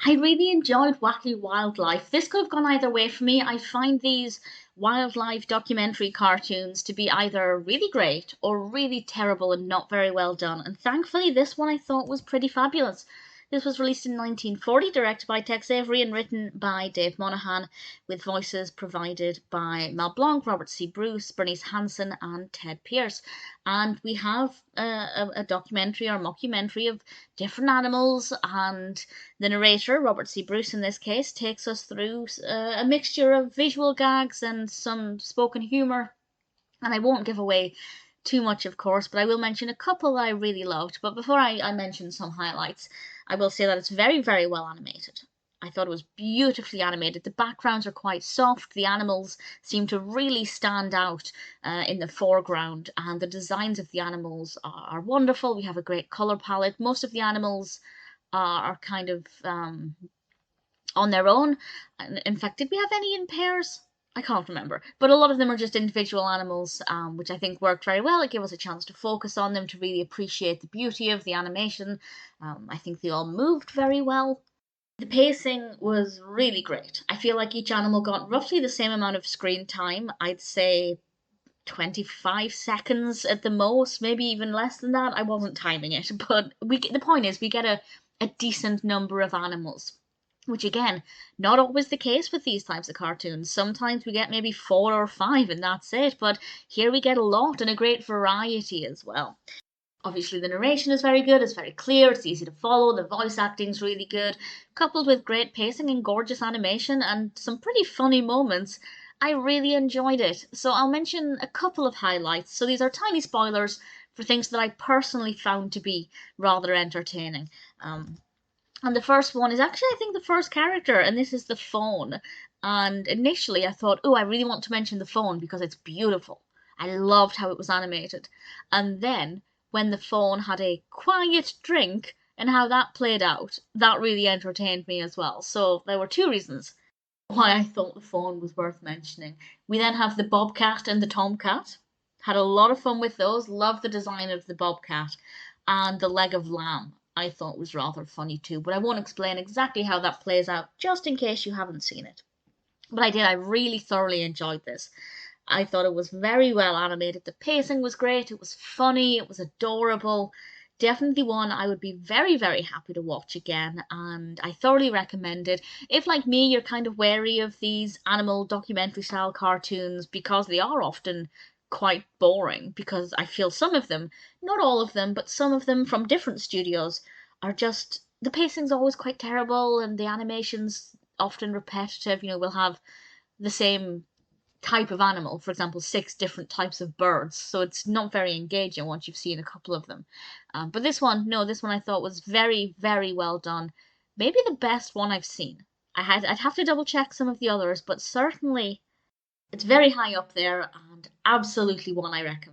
I really enjoyed Wacky Wildlife. This could have gone either way for me. I find these wildlife documentary cartoons to be either really great or really terrible and not very well done. And thankfully, this one I thought was pretty fabulous. This was released in 1940, directed by Tex Avery and written by Dave Monahan, with voices provided by Mel Blanc, Robert C. Bruce, Bernice Hansen, and Ted Pierce. And we have a documentary or mockumentary of different animals, and the narrator, Robert C. Bruce in this case, takes us through a mixture of visual gags and some spoken humour. And I won't give away too much, of course, but I will mention a couple that I really loved. But before I mention some highlights, I will say that it's very, very well animated. I thought it was beautifully animated. The backgrounds are quite soft. The animals seem to really stand out in the foreground, and the designs of the animals are wonderful. We have a great color palette. Most of the animals are kind of on their own. In fact, did we have any in pairs? I can't remember. But a lot of them are just individual animals, which I think worked very well. It gave us a chance to focus on them, to really appreciate the beauty of the animation. I think they all moved very well. The pacing was really great. I feel like each animal got roughly the same amount of screen time. I'd say 25 seconds at the most, maybe even less than that. I wasn't timing it, but the point is we get a decent number of animals, which again, not always the case with these types of cartoons. Sometimes we get maybe 4 or 5 and that's it, but here we get a lot and a great variety as well. Obviously, the narration is very good, it's very clear, it's easy to follow, the voice acting's really good, coupled with great pacing and gorgeous animation and some pretty funny moments. I really enjoyed it. So I'll mention a couple of highlights. So these are tiny spoilers for things that I personally found to be rather entertaining. And the first one is actually, I think, the first character, and this is the phone. And initially I thought, oh, I really want to mention the phone because it's beautiful. I loved how it was animated. And then when the phone had a quiet drink and how that played out, that really entertained me as well. So there were two reasons why I thought the phone was worth mentioning. We then have the bobcat and the tomcat. Had a lot of fun with those. Loved the design of the bobcat, and the leg of lamb I thought was rather funny too. But I won't explain exactly how that plays out, just in case you haven't seen it. But I did. I really thoroughly enjoyed this. I thought it was very well animated. The pacing was great. It was funny. It was adorable. Definitely one I would be very, very happy to watch again, and I thoroughly recommend it. If, like me, you're kind of wary of these animal documentary style cartoons because they are often quite boring, because I feel some of them, not all of them, but some of them from different studios, are just the pacing's always quite terrible and the animation's often repetitive. We'll have the same type of animal, for example, 6 different types of birds. So it's not very engaging once you've seen a couple of them. But this one, no, this one I thought was very, very well done. Maybe the best one I've seen. I'd have to double check some of the others, but certainly it's very high up there and absolutely one I recommend.